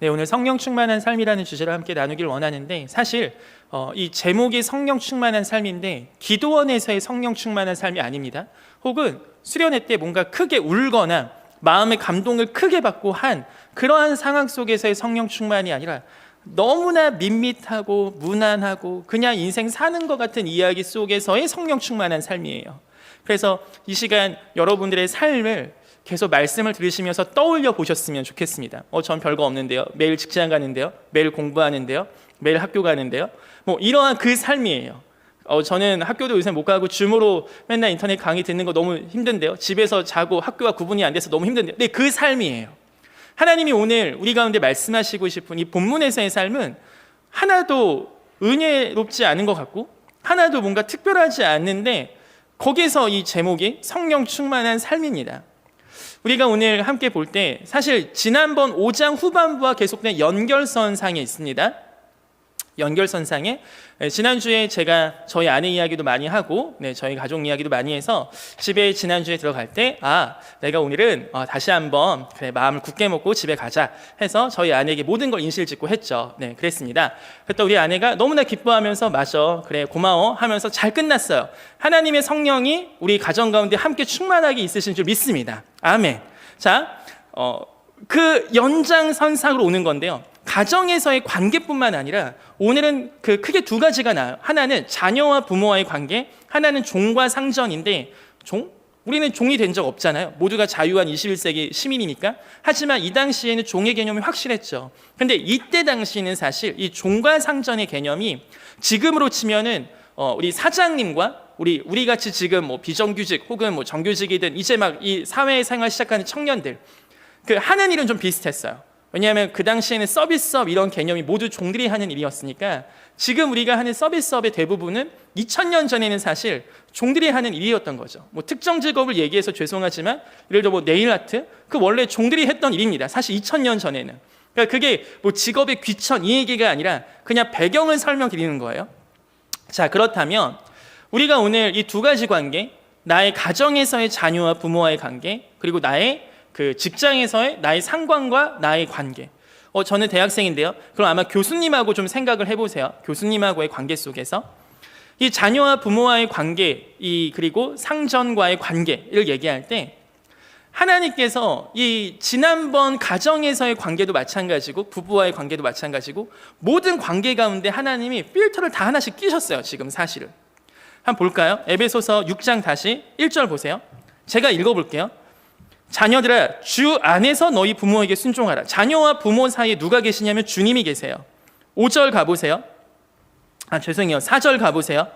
네, 오늘 성령 충만한 삶이라는 주제로 함께 나누길 원하는데, 사실 이 제목이 성령 충만한 삶인데 기도원에서의 성령 충만한 삶이 아닙니다. 혹은 수련회 때 뭔가 크게 울거나 마음의 감동을 크게 받고 한 그러한 상황 속에서의 성령 충만이 아니라 너무나 밋밋하고 무난하고 그냥 인생 사는 것 같은 이야기 속에서의 성령 충만한 삶이에요. 그래서 이 시간 여러분들의 삶을 계속 말씀을 들으시면서 떠올려 보셨으면 좋겠습니다. 전 별거 없는데요. 매일 직장 가는데요. 매일 공부하는데요. 매일 학교 가는데요. 뭐 이러한 그 삶이에요. 저는 학교도 요새 못 가고 줌으로 맨날 인터넷 강의 듣는 거 너무 힘든데요. 집에서 자고 학교와 구분이 안 돼서 너무 힘든데요. 네, 그 삶이에요. 하나님이 오늘 우리 가운데 말씀하시고 싶은 이 본문에서의 삶은 하나도 은혜롭지 않은 것 같고 하나도 뭔가 특별하지 않는데 거기서 이 제목이 성령 충만한 삶입니다. 우리가 오늘 함께 볼 때 사실 지난번 5장 후반부와 계속된 연결선상에 있습니다. 연결선상에 지난주에 제가 저희 아내 이야기도 많이 하고 저희 가족 이야기도 많이 해서 집에 지난주에 들어갈 때 내가 오늘은 다시 한번 그래 마음을 굳게 먹고 집에 가자 해서 저희 아내에게 모든 걸 인실 짓고 했죠. 네, 그랬습니다. 그랬더니 우리 아내가 너무나 기뻐하면서 맞아 그래 고마워 하면서 잘 끝났어요. 하나님의 성령이 우리 가정 가운데 함께 충만하게 있으신 줄 믿습니다. 아멘. 자, 그 연장선상으로 오는 건데요. 가정에서의 관계뿐만 아니라 오늘은 그 크게 두 가지가 나와요. 하나는 자녀와 부모와의 관계, 하나는 종과 상전인데 종? 우리는 종이 된 적 없잖아요. 모두가 자유한 21세기 시민이니까. 하지만 이 당시에는 종의 개념이 확실했죠. 근데 이때 당시에는 사실 이 종과 상전의 개념이 지금으로 치면은 우리 사장님과 우리 같이 지금 뭐 비정규직 혹은 뭐 정규직이든 이제 막 이 사회생활 시작하는 청년들 그 하는 일은 좀 비슷했어요. 왜냐하면 그 당시에는 서비스업 이런 개념이 모두 종들이 하는 일이었으니까 지금 우리가 하는 서비스업의 대부분은 2000년 전에는 사실 종들이 하는 일이었던 거죠. 뭐 특정 직업을 얘기해서 죄송하지만 예를 들어 뭐 네일 아트 그 원래 종들이 했던 일입니다. 사실 2000년 전에는. 그러니까 그게 뭐 직업의 귀천 이 얘기가 아니라 그냥 배경을 설명드리는 거예요. 자, 그렇다면 우리가 오늘 이 두 가지 관계, 나의 가정에서의 자녀와 부모와의 관계, 그리고 나의 그 직장에서의 나의 상관과 나의 관계. 저는 대학생인데요. 그럼 아마 교수님하고 좀 생각을 해보세요. 교수님하고의 관계 속에서 이 자녀와 부모와의 관계, 그리고 상전과의 관계를 얘기할 때 하나님께서 이 지난번 가정에서의 관계도 마찬가지고 부부와의 관계도 마찬가지고 모든 관계 가운데 하나님이 필터를 다 하나씩 끼셨어요. 지금 사실은. 한번 볼까요? 에베소서 6장 다시 1절 보세요. 제가 읽어볼게요. 자녀들아 주 안에서 너희 부모에게 순종하라. 자녀와 부모 사이에 누가 계시냐면 주님이 계세요. 5절 가보세요. 죄송해요. 4절 가보세요.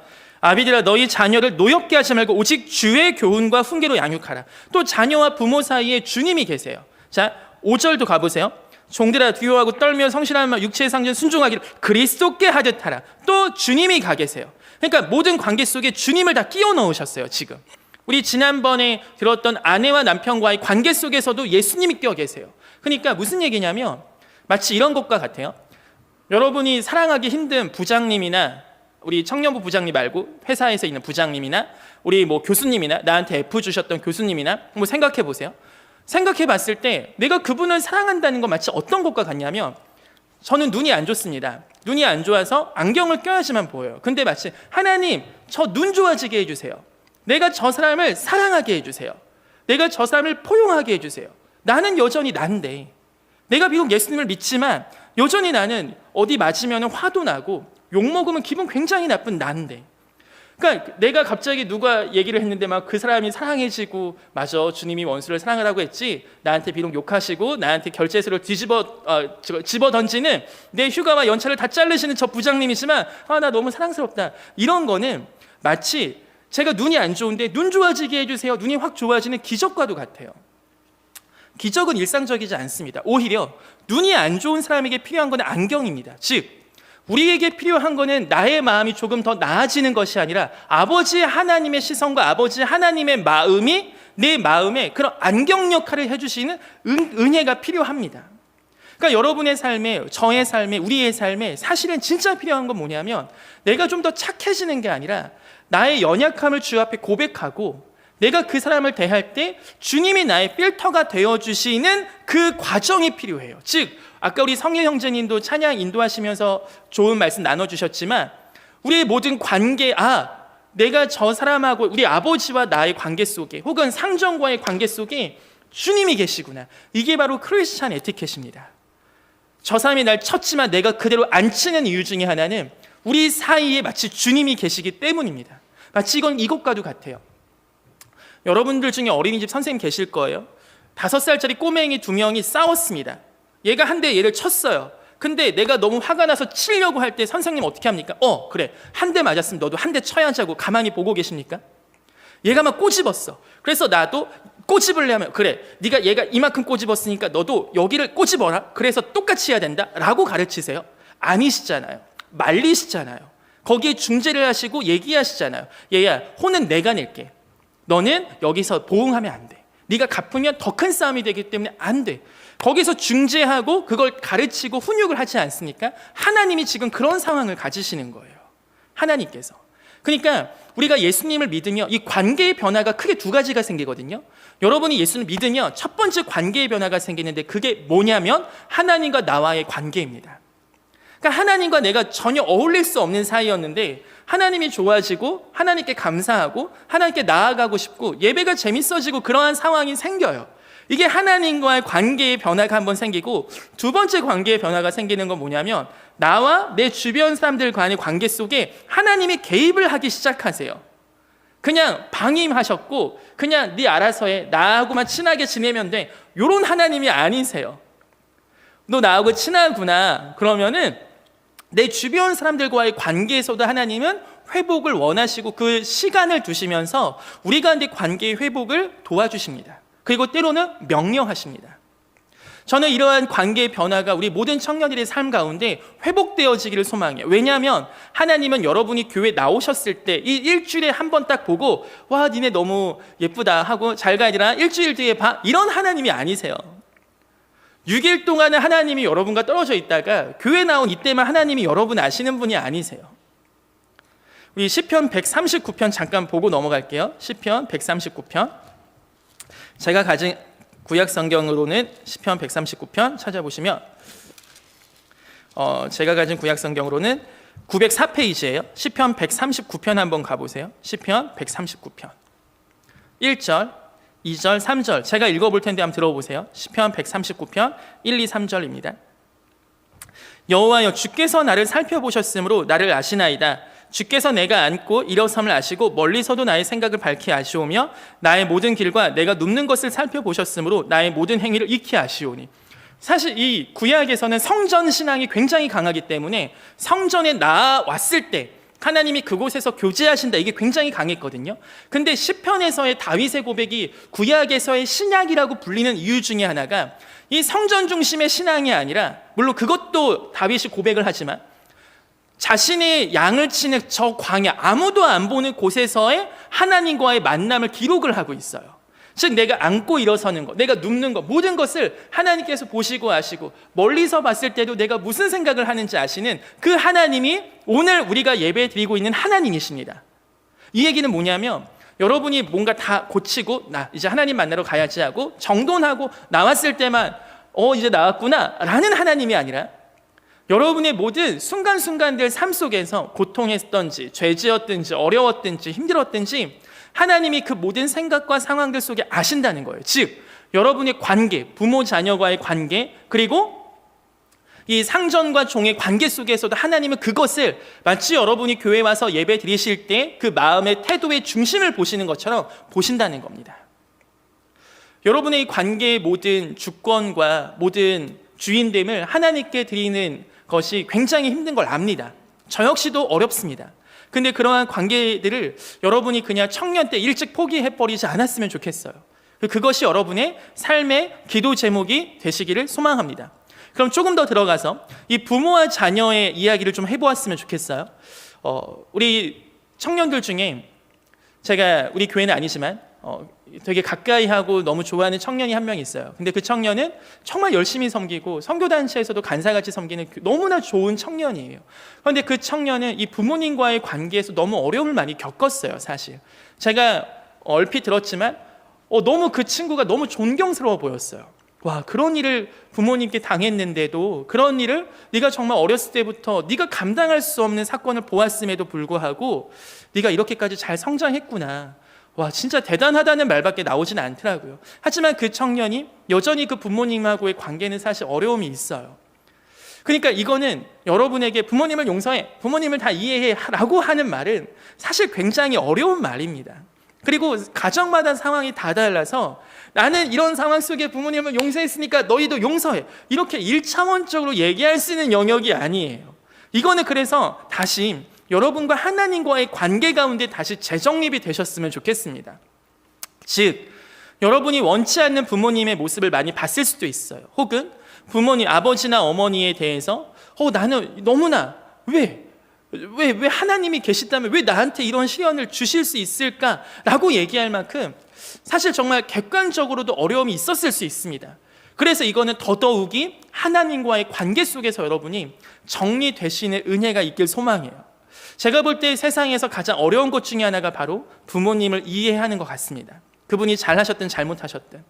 아비들아 너희 자녀를 노엽게 하지 말고 오직 주의 교훈과 훈계로 양육하라. 또 자녀와 부모 사이에 주님이 계세요. 자, 5절도 가보세요. 종들아 두려워하고 떨며 성실한 말 육체의 상전 순종하기를 그리스도께 하듯 하라. 또 주님이 가 계세요. 그러니까 모든 관계 속에 주님을 다 끼워 넣으셨어요. 지금 우리 지난번에 들었던 아내와 남편과의 관계 속에서도 예수님이 껴 계세요. 그러니까 무슨 얘기냐면 마치 이런 것과 같아요. 여러분이 사랑하기 힘든 부장님이나 우리 청년부 부장님 말고 회사에서 있는 부장님이나 우리 뭐 교수님이나 나한테 F 주셨던 교수님이나 뭐 생각해 보세요. 생각해 봤을 때 내가 그분을 사랑한다는 건 마치 어떤 것과 같냐면 저는 눈이 안 좋습니다. 눈이 안 좋아서 안경을 껴야지만 보여요. 근데 마치 하나님 저 눈 좋아지게 해주세요. 내가 저 사람을 사랑하게 해주세요. 내가 저 사람을 포용하게 해주세요. 나는 여전히 난데 내가 비록 예수님을 믿지만 여전히 나는 어디 맞으면 화도 나고 욕먹으면 기분 굉장히 나쁜 난데 그러니까 내가 갑자기 누가 얘기를 했는데 막 그 사람이 사랑해지고 맞아 주님이 원수를 사랑하라고 했지 나한테 비록 욕하시고 나한테 결제서를 집어 던지는 내 휴가와 연차를 다 자르시는 저 부장님이지만 나 너무 사랑스럽다 이런 거는 마치 제가 눈이 안 좋은데 눈 좋아지게 해주세요. 눈이 확 좋아지는 기적과도 같아요. 기적은 일상적이지 않습니다. 오히려 눈이 안 좋은 사람에게 필요한 건 안경입니다. 즉 우리에게 필요한 것은 나의 마음이 조금 더 나아지는 것이 아니라 아버지 하나님의 시선과 아버지 하나님의 마음이 내 마음에 그런 안경 역할을 해주시는 은혜가 필요합니다. 그러니까 여러분의 삶에, 저의 삶에, 우리의 삶에 사실은 진짜 필요한 건 뭐냐면 내가 좀 더 착해지는 게 아니라 나의 연약함을 주 앞에 고백하고 내가 그 사람을 대할 때 주님이 나의 필터가 되어주시는 그 과정이 필요해요. 즉 아까 우리 성일 형제님도 찬양 인도하시면서 좋은 말씀 나눠주셨지만 우리의 모든 관계, 내가 저 사람하고 우리 아버지와 나의 관계 속에 혹은 상전과의 관계 속에 주님이 계시구나. 이게 바로 크리스찬 에티켓입니다. 저 사람이 날 쳤지만 내가 그대로 안 치는 이유 중에 하나는 우리 사이에 마치 주님이 계시기 때문입니다. 마치 이건 이것과도 같아요. 여러분들 중에 어린이집 선생님 계실 거예요. 5살짜리 꼬맹이 2명이 싸웠습니다. 얘가 한 대 얘를 쳤어요. 근데 내가 너무 화가 나서 치려고 할 때 선생님 어떻게 합니까? 그래, 한 대 맞았으면 너도 한 대 쳐야지 하고 가만히 보고 계십니까? 얘가 막 꼬집었어. 그래서 나도 꼬집으려면 그래, 네가 얘가 이만큼 꼬집었으니까 너도 여기를 꼬집어라. 그래서 똑같이 해야 된다 라고 가르치세요? 아니시잖아요. 말리시잖아요. 거기에 중재를 하시고 얘기하시잖아요. 얘야, 혼은 내가 낼게. 너는 여기서 보응하면 안 돼. 네가 갚으면 더 큰 싸움이 되기 때문에 안 돼. 거기서 중재하고 그걸 가르치고 훈육을 하지 않습니까? 하나님이 지금 그런 상황을 가지시는 거예요. 하나님께서. 그러니까 우리가 예수님을 믿으면 이 관계의 변화가 크게 2가지가 생기거든요. 여러분이 예수를 믿으면 첫 번째 관계의 변화가 생기는데 그게 뭐냐면 하나님과 나와의 관계입니다. 그러니까 하나님과 내가 전혀 어울릴 수 없는 사이였는데 하나님이 좋아지고 하나님께 감사하고 하나님께 나아가고 싶고 예배가 재밌어지고 그러한 상황이 생겨요. 이게 하나님과의 관계의 변화가 한번 생기고, 두 번째 관계의 변화가 생기는 건 뭐냐면 나와 내 주변 사람들 간의 관계 속에 하나님이 개입을 하기 시작하세요. 그냥 방임하셨고 그냥 네 알아서 해, 나하고만 친하게 지내면 돼, 이런 하나님이 아니세요. 너 나하고 친하구나 그러면은 내 주변 사람들과의 관계에서도 하나님은 회복을 원하시고 그 시간을 두시면서 우리 가운데 관계의 회복을 도와주십니다. 그리고 때로는 명령하십니다. 저는 이러한 관계의 변화가 우리 모든 청년들의 삶 가운데 회복되어지기를 소망해요. 왜냐하면 하나님은 여러분이 교회 나오셨을 때 이 일주일에 한 번 딱 보고 와 니네 너무 예쁘다 하고 잘 가야되나 일주일 뒤에 봐, 이런 하나님이 아니세요. 6일 동안은 하나님이 여러분과 떨어져 있다가 교회 나온 이때만 하나님이 여러분 아시는 분이 아니세요. 우리 시편 139편 잠깐 보고 넘어갈게요. 시편 139편. 제가 가진 구약 성경으로는 시편 139편 찾아보시면 제가 가진 구약 성경으로는 904페이지예요. 시편 139편 한번 가보세요. 시편 139편 1절, 2절, 3절 제가 읽어볼 텐데 한번 들어보세요. 시편 139편 1, 2, 3절입니다. 여호와여, 주께서 나를 살펴보셨으므로 나를 아시나이다. 주께서 내가 앉고 일어섬을 아시고 멀리서도 나의 생각을 밝히 아시오며 나의 모든 길과 내가 눕는 것을 살펴보셨으므로 나의 모든 행위를 익히 아시오니. 사실 이 구약에서는 성전 신앙이 굉장히 강하기 때문에 성전에 나왔을 때 하나님이 그곳에서 교제하신다, 이게 굉장히 강했거든요. 근데 시편에서의 다윗의 고백이 구약에서의 신약이라고 불리는 이유 중에 하나가 이 성전 중심의 신앙이 아니라, 물론 그것도 다윗이 고백을 하지만 자신의 양을 치는 저 광야, 아무도 안 보는 곳에서의 하나님과의 만남을 기록을 하고 있어요. 즉 내가 앉고 일어서는 것, 내가 눕는 것, 모든 것을 하나님께서 보시고 아시고 멀리서 봤을 때도 내가 무슨 생각을 하는지 아시는 그 하나님이 오늘 우리가 예배 드리고 있는 하나님이십니다. 이 얘기는 뭐냐면 여러분이 뭔가 다 고치고 나 이제 하나님 만나러 가야지 하고 정돈하고 나왔을 때만 이제 나왔구나 라는 하나님이 아니라 여러분의 모든 순간순간들 삶 속에서 고통했던지 죄지었든지 어려웠든지 힘들었든지 하나님이 그 모든 생각과 상황들 속에 아신다는 거예요. 즉 여러분의 관계, 부모 자녀과의 관계, 그리고 이 상전과 종의 관계 속에서도 하나님은 그것을 마치 여러분이 교회 와서 예배 드리실 때 그 마음의 태도의 중심을 보시는 것처럼 보신다는 겁니다. 여러분의 이 관계의 모든 주권과 모든 주인됨을 하나님께 드리는 것이 굉장히 힘든 걸 압니다. 저 역시도 어렵습니다. 근데 그러한 관계들을 여러분이 그냥 청년 때 일찍 포기해버리지 않았으면 좋겠어요. 그것이 여러분의 삶의 기도 제목이 되시기를 소망합니다. 그럼 조금 더 들어가서 이 부모와 자녀의 이야기를 좀 해보았으면 좋겠어요. 우리 청년들 중에 제가 우리 교회는 아니지만 되게 가까이 하고 너무 좋아하는 청년이 한 명 있어요. 근데 그 청년은 정말 열심히 섬기고 선교단체에서도 간사같이 섬기는 너무나 좋은 청년이에요. 그런데 그 청년은 이 부모님과의 관계에서 너무 어려움을 많이 겪었어요. 사실 제가 얼핏 들었지만 너무 그 친구가 너무 존경스러워 보였어요. 와, 그런 일을 부모님께 당했는데도, 그런 일을 네가 정말 어렸을 때부터 네가 감당할 수 없는 사건을 보았음에도 불구하고 네가 이렇게까지 잘 성장했구나. 와, 진짜 대단하다는 말밖에 나오진 않더라고요. 하지만 그 청년이 여전히 그 부모님하고의 관계는 사실 어려움이 있어요. 그러니까 이거는 여러분에게 부모님을 용서해, 부모님을 다 이해해 라고 하는 말은 사실 굉장히 어려운 말입니다. 그리고 가정마다 상황이 다 달라서 나는 이런 상황 속에 부모님을 용서했으니까 너희도 용서해, 이렇게 1차원적으로 얘기할 수 있는 영역이 아니에요. 이거는 그래서 다시 여러분과 하나님과의 관계 가운데 다시 재정립이 되셨으면 좋겠습니다. 즉, 여러분이 원치 않는 부모님의 모습을 많이 봤을 수도 있어요. 혹은 부모님, 아버지나 어머니에 대해서 나는 너무나 왜 하나님이 계시다면 왜 나한테 이런 시련을 주실 수 있을까라고 얘기할 만큼 사실 정말 객관적으로도 어려움이 있었을 수 있습니다. 그래서 이거는 더더욱이 하나님과의 관계 속에서 여러분이 정리되시는 은혜가 있길 소망해요. 제가 볼 때 세상에서 가장 어려운 것 중에 하나가 바로 부모님을 이해하는 것 같습니다. 그분이 잘하셨든 잘못하셨든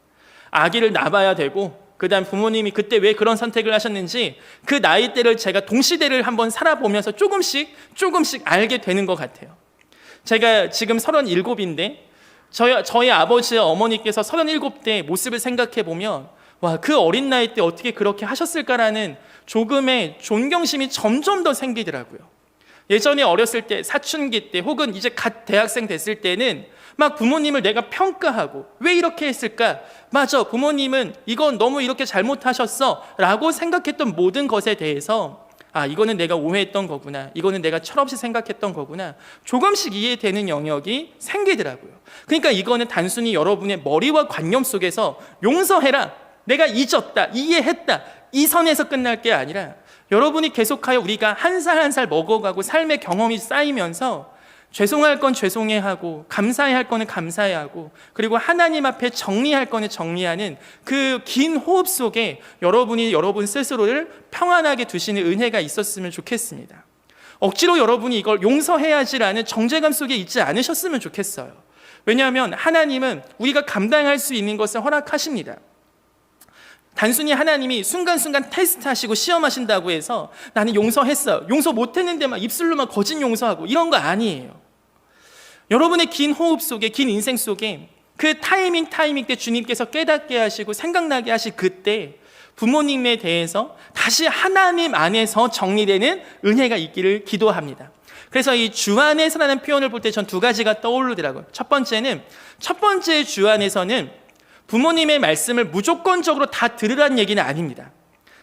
아기를 낳아야 되고, 그 다음 부모님이 그때 왜 그런 선택을 하셨는지 그 나이대를 제가 동시대를 한번 살아보면서 조금씩 알게 되는 것 같아요. 제가 지금 37인데 저희 아버지와 어머니께서 37대 모습을 생각해 보면 와, 그 어린 나이 때 어떻게 그렇게 하셨을까라는 조금의 존경심이 점점 더 생기더라고요. 예전에 어렸을 때, 사춘기 때, 혹은 이제 갓 대학생 됐을 때는 막 부모님을 내가 평가하고 왜 이렇게 했을까? 맞아, 부모님은 이건 너무 이렇게 잘못하셨어 라고 생각했던 모든 것에 대해서 이거는 내가 오해했던 거구나, 이거는 내가 철없이 생각했던 거구나, 조금씩 이해되는 영역이 생기더라고요. 그러니까 이거는 단순히 여러분의 머리와 관념 속에서 용서해라, 내가 잊었다, 이해했다, 이 선에서 끝날 게 아니라 여러분이 계속하여 우리가 한 살 한 살 먹어가고 삶의 경험이 쌓이면서 죄송할 건 죄송해 하고 감사해야 할 거는 감사해야 하고, 그리고 하나님 앞에 정리할 거는 정리하는 그 긴 호흡 속에 여러분이 여러분 스스로를 평안하게 두시는 은혜가 있었으면 좋겠습니다. 억지로 여러분이 이걸 용서해야지라는 정죄감 속에 있지 않으셨으면 좋겠어요. 왜냐하면 하나님은 우리가 감당할 수 있는 것을 허락하십니다. 단순히 하나님이 순간순간 테스트하시고 시험하신다고 해서 나는 용서했어요, 용서 못했는데 막 입술로만 거짓 용서하고 이런 거 아니에요. 여러분의 긴 호흡 속에, 긴 인생 속에 그 타이밍 때 주님께서 깨닫게 하시고 생각나게 하실 그때 부모님에 대해서 다시 하나님 안에서 정리되는 은혜가 있기를 기도합니다. 그래서 이 주 안에서라는 표현을 볼 때 전 두 가지가 떠오르더라고요. 첫 번째 주 안에서는 부모님의 말씀을 무조건적으로 다 들으라는 얘기는 아닙니다.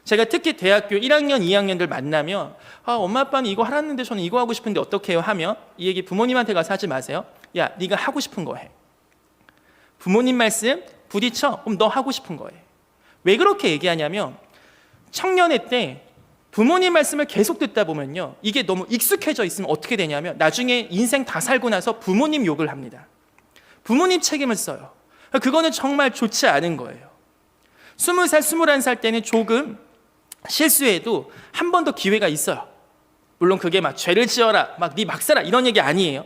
제가 특히 대학교 1학년, 2학년들 만나면 엄마 아빠는 이거 하라는데 저는 이거 하고 싶은데 어떻게 해요? 하면 이 얘기 부모님한테 가서 하지 마세요. 야, 네가 하고 싶은 거 해. 부모님 말씀 부딪혀, 그럼 너 하고 싶은 거 해. 왜 그렇게 얘기하냐면 청년회 때 부모님 말씀을 계속 듣다 보면요, 이게 너무 익숙해져 있으면 어떻게 되냐면 나중에 인생 다 살고 나서 부모님 욕을 합니다. 부모님 책임을 써요. 그거는 정말 좋지 않은 거예요. 20살, 21살 때는 조금 실수해도 한 번 더 기회가 있어요. 물론 그게 막 죄를 지어라, 막 네 막 살아 이런 얘기 아니에요.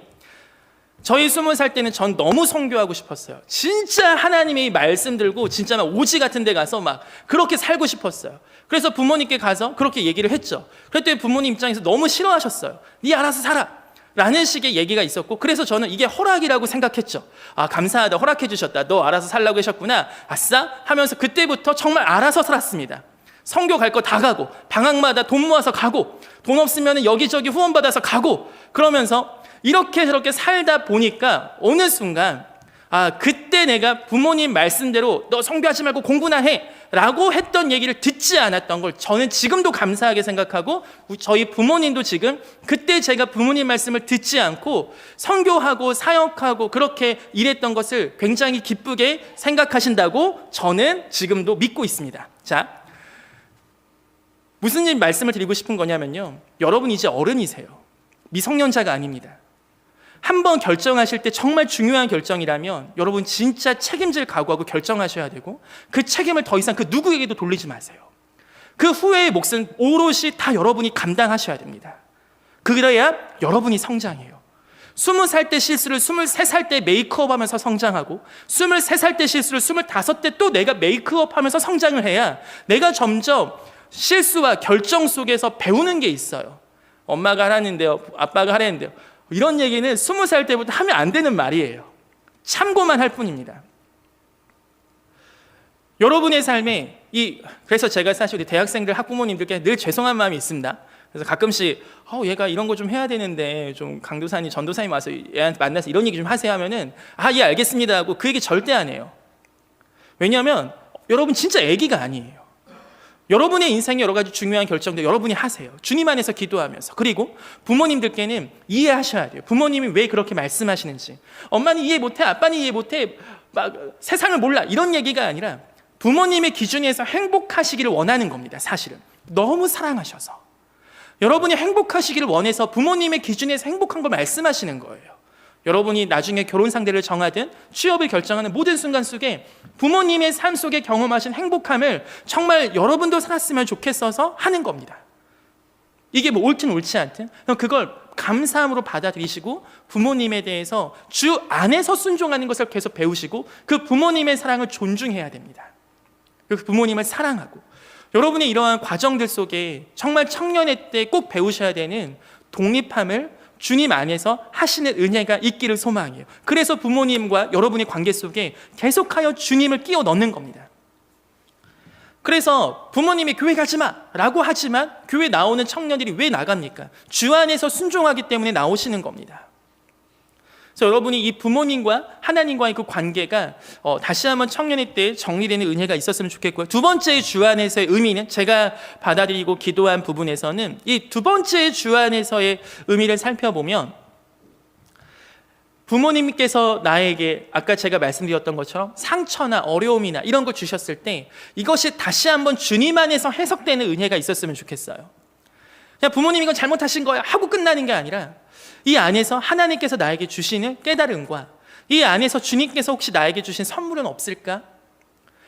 저희 20살 때는 전 너무 선교하고 싶었어요. 진짜 하나님의 말씀 들고 진짜 막 오지 같은 데 가서 막 그렇게 살고 싶었어요. 그래서 부모님께 가서 그렇게 얘기를 했죠. 그랬더니 부모님 입장에서 너무 싫어하셨어요. 네 알아서 살아 라는 식의 얘기가 있었고, 그래서 저는 이게 허락이라고 생각했죠. 감사하다, 허락해 주셨다, 너 알아서 살라고 하셨구나, 아싸 하면서 그때부터 정말 알아서 살았습니다. 선교 갈 거 다 가고, 방학마다 돈 모아서 가고, 돈 없으면 여기저기 후원받아서 가고, 그러면서 이렇게 저렇게 살다 보니까 어느 순간 그때 내가 부모님 말씀대로 너 선교하지 말고 공부나 해 라고 했던 얘기를 듣지 않았던 걸 저는 지금도 감사하게 생각하고, 저희 부모님도 지금 그때 제가 부모님 말씀을 듣지 않고 선교하고 사역하고 그렇게 일했던 것을 굉장히 기쁘게 생각하신다고 저는 지금도 믿고 있습니다. 자, 무슨 말씀을 드리고 싶은 거냐면요, 여러분 이제 어른이세요. 미성년자가 아닙니다. 한번 결정하실 때 정말 중요한 결정이라면 여러분 진짜 책임질 각오하고 결정하셔야 되고, 그 책임을 더 이상 그 누구에게도 돌리지 마세요. 그 후회의 몫은 오롯이 다 여러분이 감당하셔야 됩니다. 그래야 여러분이 성장해요. 20살 때 실수를 23살 때 메이크업 하면서 성장하고 23살 때 실수를 25때 또 내가 메이크업 하면서 성장을 해야 내가 점점 실수와 결정 속에서 배우는 게 있어요. 엄마가 하라는데요, 아빠가 하라는데요. 이런 얘기는 20살 때부터 하면 안 되는 말이에요. 참고만 할 뿐입니다. 여러분의 삶에 그래서 제가 사실 우리 대학생들 학부모님들께 늘 죄송한 마음이 있습니다. 그래서 가끔씩 얘가 이런 거 좀 해야 되는데 좀 강도사님 전도사님 와서 얘한테 만나서 이런 얘기 좀 하세요 하면은 예 알겠습니다 하고 그 얘기 절대 안 해요. 왜냐하면 여러분 진짜 애기가 아니에요. 여러분의 인생에 여러 가지 중요한 결정들 여러분이 하세요. 주님 안에서 기도하면서. 그리고 부모님들께는 이해하셔야 돼요. 부모님이 왜 그렇게 말씀하시는지. 엄마는 이해 못해, 아빠는 이해 못해, 막 세상을 몰라 이런 얘기가 아니라 부모님의 기준에서 행복하시기를 원하는 겁니다. 사실은 너무 사랑하셔서 여러분이 행복하시기를 원해서 부모님의 기준에서 행복한 걸 말씀하시는 거예요. 여러분이 나중에 결혼 상대를 정하든 취업을 결정하는 모든 순간 속에 부모님의 삶 속에 경험하신 행복함을 정말 여러분도 살았으면 좋겠어서 하는 겁니다. 이게 뭐 옳든 옳지 않든 그걸 감사함으로 받아들이시고 부모님에 대해서 주 안에서 순종하는 것을 계속 배우시고 그 부모님의 사랑을 존중해야 됩니다. 그 부모님을 사랑하고 여러분의 이러한 과정들 속에 정말 청년의 때 꼭 배우셔야 되는 독립함을 주님 안에서 하시는 은혜가 있기를 소망해요. 그래서 부모님과 여러분의 관계 속에 계속하여 주님을 끼워 넣는 겁니다. 그래서 부모님이 교회 가지 마라고 하지만 교회 나오는 청년들이 왜 나갑니까? 주 안에서 순종하기 때문에 나오시는 겁니다. 그래서 여러분이 이 부모님과 하나님과의 그 관계가 다시 한번 청년의 때 정리되는 은혜가 있었으면 좋겠고요. 두 번째 주 안에서의 의미는 제가 받아들이고 기도한 부분에서는 이 두 번째 주 안에서의 의미를 살펴보면 부모님께서 나에게 아까 제가 말씀드렸던 것처럼 상처나 어려움이나 이런 걸 주셨을 때 이것이 다시 한번 주님 안에서 해석되는 은혜가 있었으면 좋겠어요. 그냥 부모님이 이건 잘못하신 거야 하고 끝나는 게 아니라 이 안에서 하나님께서 나에게 주시는 깨달음과 이 안에서 주님께서 혹시 나에게 주신 선물은 없을까?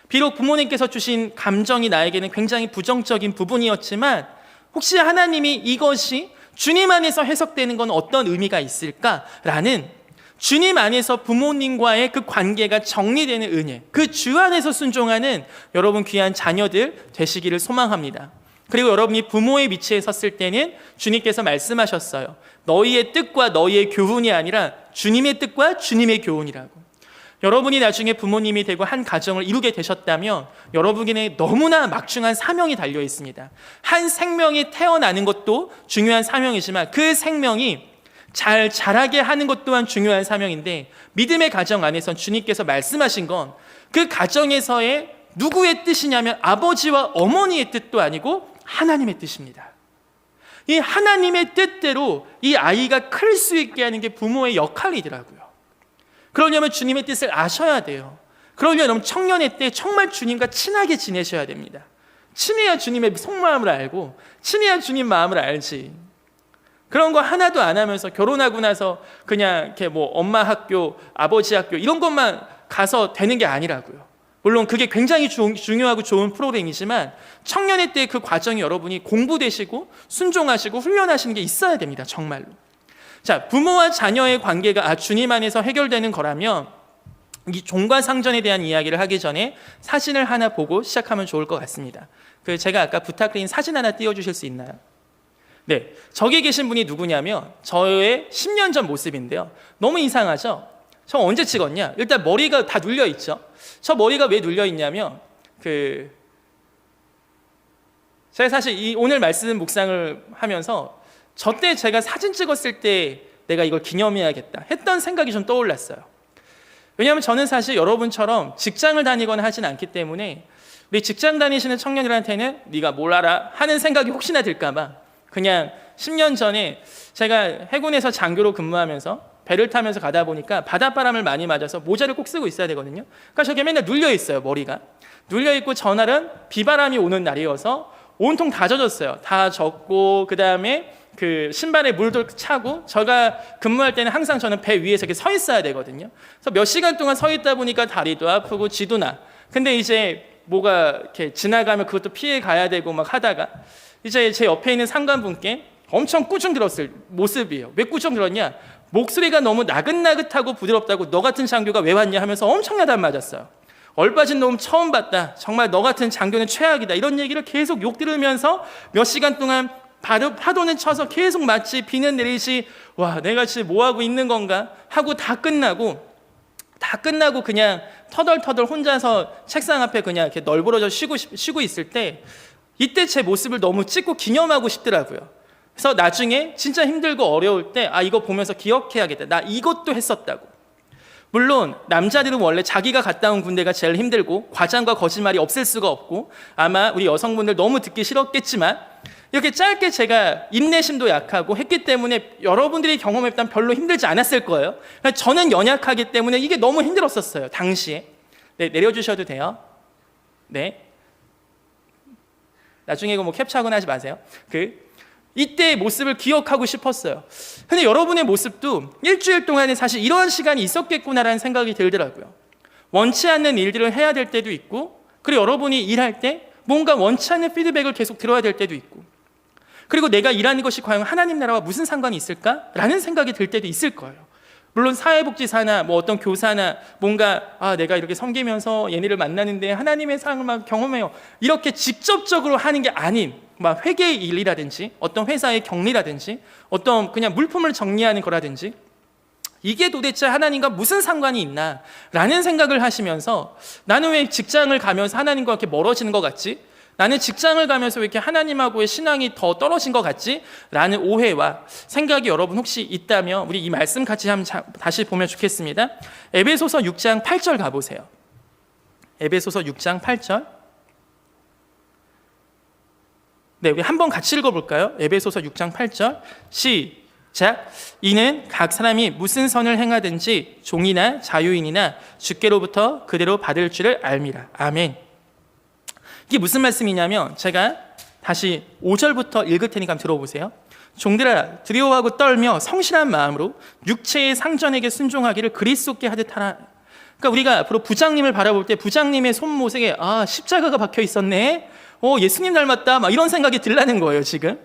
비록 부모님께서 주신 감정이 나에게는 굉장히 부정적인 부분이었지만 혹시 하나님이 이것이 주님 안에서 해석되는 건 어떤 의미가 있을까라는 주님 안에서 부모님과의 그 관계가 정리되는 은혜, 그 주 안에서 순종하는 여러분 귀한 자녀들 되시기를 소망합니다. 그리고 여러분이 부모의 위치에 섰을 때는 주님께서 말씀하셨어요. 너희의 뜻과 너희의 교훈이 아니라 주님의 뜻과 주님의 교훈이라고. 여러분이 나중에 부모님이 되고 한 가정을 이루게 되셨다면 여러분에게 너무나 막중한 사명이 달려 있습니다. 한 생명이 태어나는 것도 중요한 사명이지만 그 생명이 잘 자라게 하는 것 또한 중요한 사명인데 믿음의 가정 안에선 주님께서 말씀하신 건 그 가정에서의 누구의 뜻이냐면 아버지와 어머니의 뜻도 아니고 하나님의 뜻입니다. 이 하나님의 뜻대로 이 아이가 클 수 있게 하는 게 부모의 역할이더라고요. 그러려면 주님의 뜻을 아셔야 돼요. 그러려면 청년의 때 정말 주님과 친하게 지내셔야 됩니다. 친해야 주님의 속마음을 알고 친해야 주님 마음을 알지. 그런 거 하나도 안 하면서 결혼하고 나서 그냥 이렇게 뭐 엄마 학교, 아버지 학교 이런 것만 가서 되는 게 아니라고요. 물론 그게 굉장히 중요하고 좋은 프로그램이지만 청년의 때 그 과정이 여러분이 공부되시고 순종하시고 훈련하시는 게 있어야 됩니다. 정말로. 자, 부모와 자녀의 관계가 주님 안에서 해결되는 거라면 이 종과 상전에 대한 이야기를 하기 전에 사진을 하나 보고 시작하면 좋을 것 같습니다. 제가 아까 부탁드린 사진 하나 띄워주실 수 있나요? 네, 저기 계신 분이 누구냐면 저의 10년 전 모습인데요. 너무 이상하죠? 저 언제 찍었냐? 일단 머리가 다 눌려 있죠. 저 머리가 왜 눌려 있냐면 제가 사실 오늘 말씀 묵상을 하면서 저 때 제가 사진 찍었을 때 내가 이걸 기념해야겠다 했던 생각이 좀 떠올랐어요. 왜냐하면 저는 사실 여러분처럼 직장을 다니거나 하진 않기 때문에 우리 직장 다니시는 청년들한테는 네가 뭘 알아 하는 생각이 혹시나 들까 봐 그냥 10년 전에 제가 해군에서 장교로 근무하면서 배를 타면서 가다 보니까 바닷바람을 많이 맞아서 모자를 꼭 쓰고 있어야 되거든요. 그러니까 저게 맨날 눌려 있어요. 머리가 눌려 있고 전날은 비바람이 오는 날이어서 온통 다 젖었어요. 다 젖고 그 다음에 신발에 물도 차고 제가 근무할 때는 항상 저는 배 위에서 이렇게 서 있어야 되거든요. 그래서 몇 시간 동안 서 있다 보니까 다리도 아프고 지도 나. 근데 이제 뭐가 이렇게 지나가면 그것도 피해 가야 되고 막 하다가 이제 제 옆에 있는 상관분께 엄청 꾸중 들었을 모습이에요. 왜 꾸중 들었냐? 목소리가 너무 나긋나긋하고 부드럽다고 너 같은 장교가 왜 왔냐 하면서 엄청 야단 맞았어요. 얼빠진 놈 처음 봤다. 정말 너 같은 장교는 최악이다. 이런 얘기를 계속 욕 들으면서 몇 시간 동안 파도는 쳐서 계속 마치 비는 내리시 와 내가 지금 뭐하고 있는 건가 하고 다 끝나고 그냥 터덜터덜 혼자서 책상 앞에 그냥 이렇게 널브러져 쉬고 있을 때 이때 제 모습을 너무 찍고 기념하고 싶더라고요. 그래서 나중에 진짜 힘들고 어려울 때 이거 보면서 기억해야겠다. 나 이것도 했었다고. 물론 남자들은 원래 자기가 갔다 온 군대가 제일 힘들고 과장과 거짓말이 없을 수가 없고 아마 우리 여성분들 너무 듣기 싫었겠지만 이렇게 짧게 제가 인내심도 약하고 했기 때문에 여러분들이 경험했다면 별로 힘들지 않았을 거예요. 저는 연약하기 때문에 이게 너무 힘들었었어요. 당시에. 네, 내려주셔도 돼요. 네. 나중에 이거 뭐 캡처하거나 하지 마세요. 이때의 모습을 기억하고 싶었어요. 근데 여러분의 모습도 일주일 동안에 사실 이러한 시간이 있었겠구나라는 생각이 들더라고요. 원치 않는 일들을 해야 될 때도 있고 그리고 여러분이 일할 때 뭔가 원치 않는 피드백을 계속 들어야 될 때도 있고 그리고 내가 일하는 것이 과연 하나님 나라와 무슨 상관이 있을까라는 생각이 들 때도 있을 거예요. 물론 사회복지사나 뭐 어떤 교사나 뭔가 내가 이렇게 섬기면서 얘네를 만나는데 하나님의 사랑을 막 경험해요. 이렇게 직접적으로 하는 게 아닌 막 회계의 일이라든지 어떤 회사의 격리라든지 어떤 그냥 물품을 정리하는 거라든지 이게 도대체 하나님과 무슨 상관이 있나 라는 생각을 하시면서 나는 왜 직장을 가면서 하나님과 이렇게 멀어지는 것 같지? 나는 직장을 가면서 왜 이렇게 하나님하고의 신앙이 더 떨어진 것 같지? 라는 오해와 생각이 여러분 혹시 있다면 우리 이 말씀 같이 한번 다시 보면 좋겠습니다. 에베소서 6장 8절 가보세요. 에베소서 6장 8절. 네, 우리 한번 같이 읽어볼까요? 에베소서 6장 8절 시작. 이는 각 사람이 무슨 선을 행하든지 종이나 자유인이나 주께로부터 그대로 받을 줄을 알미라. 아멘. 이게 무슨 말씀이냐면 제가 다시 5절부터 읽을 테니까 한번 들어보세요. 종들아 두려워하고 떨며 성실한 마음으로 육체의 상전에게 순종하기를 그리스도께 하듯 하라. 그러니까 우리가 앞으로 부장님을 바라볼 때 부장님의 손모색에 십자가가 박혀 있었네. 예수님 닮았다. 막 이런 생각이 들라는 거예요. 지금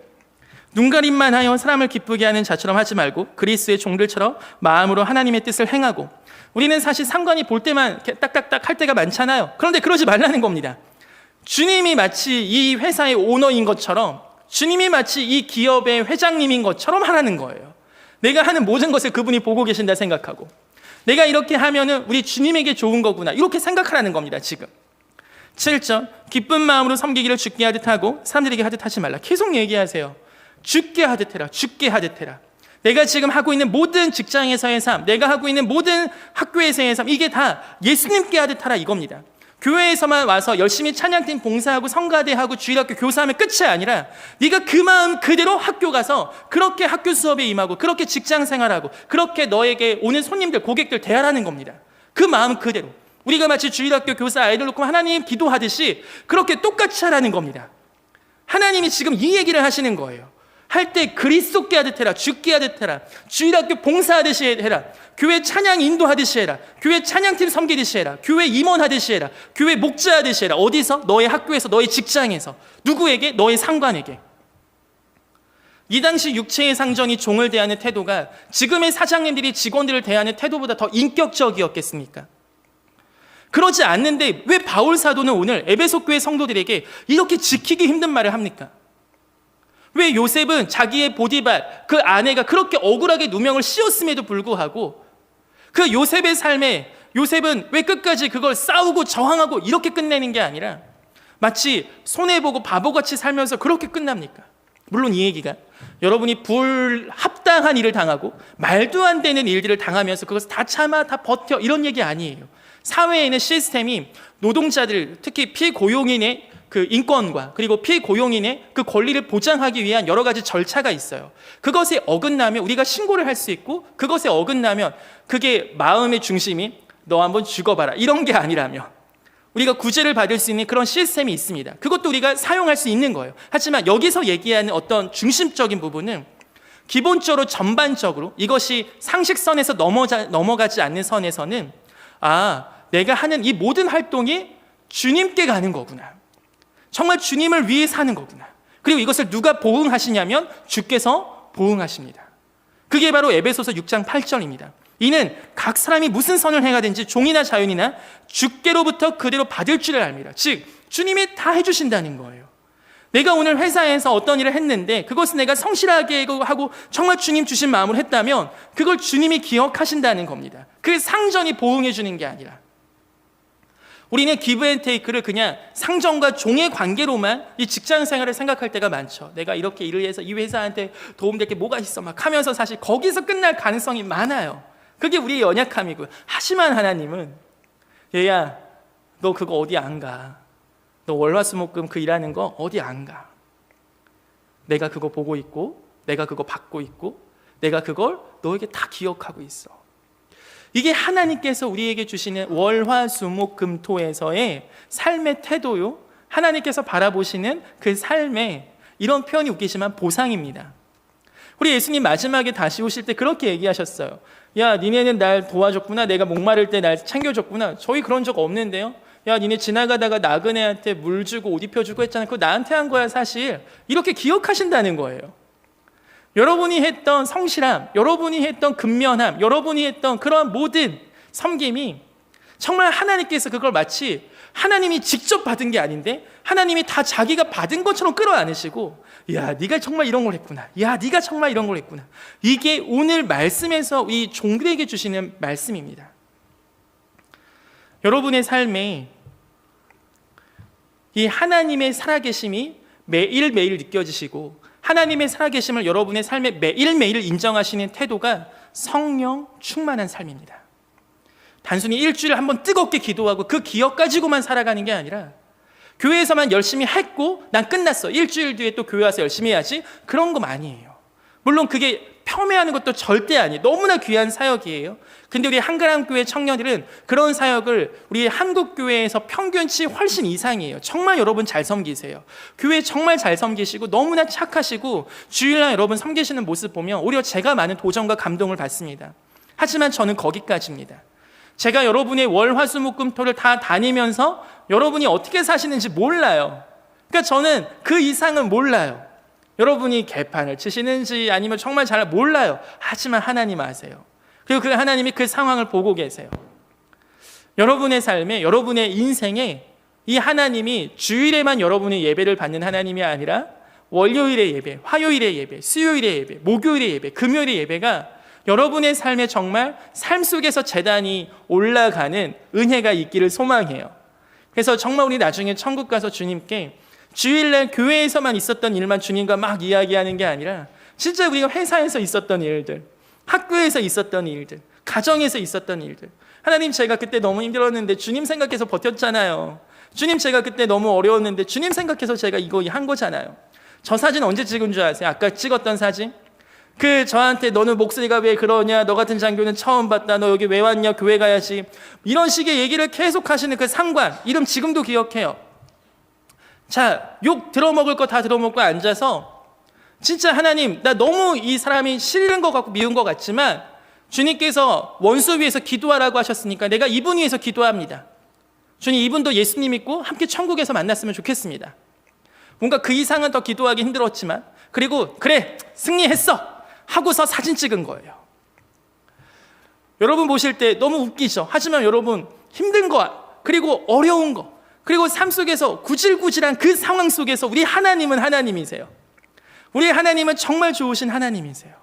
눈가림만 하여 사람을 기쁘게 하는 자처럼 하지 말고 그리스도의 종들처럼 마음으로 하나님의 뜻을 행하고 우리는 사실 상관이 볼 때만 딱딱딱 할 때가 많잖아요. 그런데 그러지 말라는 겁니다. 주님이 마치 이 회사의 오너인 것처럼 주님이 마치 이 기업의 회장님인 것처럼 하라는 거예요. 내가 하는 모든 것을 그분이 보고 계신다 생각하고 내가 이렇게 하면은 우리 주님에게 좋은 거구나 이렇게 생각하라는 겁니다. 지금 7절 기쁜 마음으로 섬기기를 주께 하듯 하고 사람들에게 하듯 하지 말라. 계속 얘기하세요. 주께 하듯 해라. 주께 하듯 해라. 내가 지금 하고 있는 모든 직장에서의 삶, 내가 하고 있는 모든 학교에서의 삶 이게 다 예수님께 하듯 하라 이겁니다. 교회에서만 와서 열심히 찬양팀 봉사하고 성가대하고 주일학교 교사하면 끝이 아니라 네가 그 마음 그대로 학교 가서 그렇게 학교 수업에 임하고 그렇게 직장 생활하고 그렇게 너에게 오는 손님들 고객들 대하라는 겁니다. 그 마음 그대로 우리가 마치 주일학교 교사 아이들 놓고 하나님 기도하듯이 그렇게 똑같이 하라는 겁니다. 하나님이 지금 이 얘기를 하시는 거예요. 할 때 그리스도께 하듯 해라. 주께 하듯 해라. 주일학교 봉사하듯이 해라. 교회 찬양 인도하듯이 해라. 교회 찬양팀 섬기듯이 해라. 교회 임원하듯이 해라. 교회 목자하듯이 해라. 어디서? 너의 학교에서, 너의 직장에서. 누구에게? 너의 상관에게. 이 당시 육체의 상전이 종을 대하는 태도가 지금의 사장님들이 직원들을 대하는 태도보다 더 인격적이었겠습니까? 그러지 않는데 왜 바울 사도는 오늘 에베소 교회 성도들에게 이렇게 지키기 힘든 말을 합니까? 왜 요셉은 자기의 보디발 그 아내가 그렇게 억울하게 누명을 씌웠음에도 불구하고 그 요셉의 삶에 요셉은 왜 끝까지 그걸 싸우고 저항하고 이렇게 끝내는 게 아니라 마치 손해보고 바보같이 살면서 그렇게 끝납니까? 물론 이 얘기가 여러분이 불합당한 일을 당하고 말도 안 되는 일들을 당하면서 그것을 다 참아 다 버텨 이런 얘기 아니에요. 사회에는 시스템이 노동자들 특히 피고용인의 그 인권과 그리고 피고용인의 그 권리를 보장하기 위한 여러 가지 절차가 있어요. 그것에 어긋나면 우리가 신고를 할 수 있고 그것에 어긋나면 그게 마음의 중심이 너 한번 죽어봐라 이런 게 아니라면 우리가 구제를 받을 수 있는 그런 시스템이 있습니다. 그것도 우리가 사용할 수 있는 거예요. 하지만 여기서 얘기하는 어떤 중심적인 부분은 기본적으로 전반적으로 이것이 상식선에서 넘어가지 않는 선에서는 내가 하는 이 모든 활동이 주님께 가는 거구나. 정말 주님을 위해 사는 거구나. 그리고 이것을 누가 보응하시냐면 주께서 보응하십니다. 그게 바로 에베소서 6장 8절입니다. 이는 각 사람이 무슨 선을 행하든지 종이나 자연이나 주께로부터 그대로 받을 줄을 압니다. 즉 주님이 다 해주신다는 거예요. 내가 오늘 회사에서 어떤 일을 했는데 그것은 내가 성실하게 하고 정말 주님 주신 마음으로 했다면 그걸 주님이 기억하신다는 겁니다. 그 상전이 보응해 주는 게 아니라, 우리는 기브앤테이크를 그냥 상전과 종의 관계로만 이 직장 생활을 생각할 때가 많죠. 내가 이렇게 일을 해서 이 회사한테 도움될 게 뭐가 있어 막 하면서 사실 거기서 끝날 가능성이 많아요. 그게 우리의 연약함이고요. 하지만 하나님은, 얘야 너 그거 어디 안 가. 너 월화수목금 그 일하는 거 어디 안 가. 내가 그거 보고 있고 내가 그거 받고 있고 내가 그걸 너에게 다 기억하고 있어. 이게 하나님께서 우리에게 주시는 월화수목금토에서의 삶의 태도요, 하나님께서 바라보시는 그 삶의, 이런 표현이 웃기지만 보상입니다. 우리 예수님 마지막에 다시 오실 때 그렇게 얘기하셨어요. 야, 니네는 날 도와줬구나. 내가 목마를 때 날 챙겨줬구나. 저희 그런 적 없는데요. 야, 니네 지나가다가 나그네한테 물 주고 옷 입혀주고 했잖아. 그거 나한테 한 거야 사실. 이렇게 기억하신다는 거예요. 여러분이 했던 성실함, 여러분이 했던 근면함, 여러분이 했던 그런 모든 섬김이 정말 하나님께서 그걸 마치 하나님이 직접 받은 게 아닌데 하나님이 다 자기가 받은 것처럼 끌어안으시고, 야, 네가 정말 이런 걸 했구나. 야, 네가 정말 이런 걸 했구나. 이게 오늘 말씀에서 이 종들에게 주시는 말씀입니다. 여러분의 삶에 이 하나님의 살아계심이 매일매일 느껴지시고 하나님의 살아계심을 여러분의 삶에 매일매일 인정하시는 태도가 성령 충만한 삶입니다. 단순히 일주일에 한번 뜨겁게 기도하고 그 기억 가지고만 살아가는 게 아니라 교회에서만 열심히 했고 난 끝났어, 일주일 뒤에 또 교회 와서 열심히 해야지, 그런 거 아니에요. 물론 그게 폄훼하는 것도 절대 아니에요. 너무나 귀한 사역이에요. 근데 우리 한가람교회 청년들은 그런 사역을 우리 한국교회에서 평균치 훨씬 이상이에요. 정말 여러분 잘 섬기세요. 교회 정말 잘 섬기시고 너무나 착하시고 주일날 여러분 섬기시는 모습 보면 오히려 제가 많은 도전과 감동을 받습니다. 하지만 저는 거기까지입니다. 제가 여러분의 월화수목금토를 다 다니면서 여러분이 어떻게 사시는지 몰라요. 그러니까 저는 그 이상은 몰라요. 여러분이 개판을 치시는지 아니면 정말 잘 몰라요. 하지만 하나님 아세요. 그리고 그 하나님이 그 상황을 보고 계세요. 여러분의 삶에, 여러분의 인생에 이 하나님이 주일에만 여러분의 예배를 받는 하나님이 아니라 월요일의 예배, 화요일의 예배, 수요일의 예배, 목요일의 예배, 금요일의 예배가 여러분의 삶에 정말 삶 속에서 제단이 올라가는 은혜가 있기를 소망해요. 그래서 정말 우리 나중에 천국 가서 주님께 주일날 교회에서만 있었던 일만 주님과 막 이야기하는 게 아니라 진짜 우리가 회사에서 있었던 일들, 학교에서 있었던 일들, 가정에서 있었던 일들, 하나님 제가 그때 너무 힘들었는데 주님 생각해서 버텼잖아요. 주님 제가 그때 너무 어려웠는데 주님 생각해서 제가 이거 한 거잖아요. 저 사진 언제 찍은 줄 아세요? 아까 찍었던 사진? 그 저한테 너는 목소리가 왜 그러냐, 너 같은 장교는 처음 봤다, 너 여기 왜 왔냐, 교회 가야지, 이런 식의 얘기를 계속 하시는 그 상관, 이름 지금도 기억해요. 자, 욕 들어먹을 거 다 들어먹고 앉아서 진짜 하나님, 나 너무 이 사람이 싫은 것 같고 미운 것 같지만 주님께서 원수 위해서 기도하라고 하셨으니까 내가 이분 위해서 기도합니다. 주님, 이분도 예수님 믿고 함께 천국에서 만났으면 좋겠습니다. 뭔가 그 이상은 더 기도하기 힘들었지만, 그리고 그래 승리했어 하고서 사진 찍은 거예요. 여러분 보실 때 너무 웃기죠. 하지만 여러분 힘든 거, 그리고 어려운 거, 그리고 삶 속에서 구질구질한 그 상황 속에서 우리 하나님은 하나님이세요. 우리 하나님은 정말 좋으신 하나님이세요.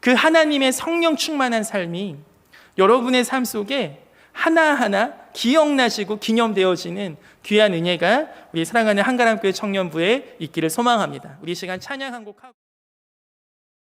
그 하나님의 성령 충만한 삶이 여러분의 삶 속에 하나하나 기억나시고 기념되어지는 귀한 은혜가 우리 사랑하는 한가람교회 청년부에 있기를 소망합니다. 우리 시간 찬양 한 곡 하고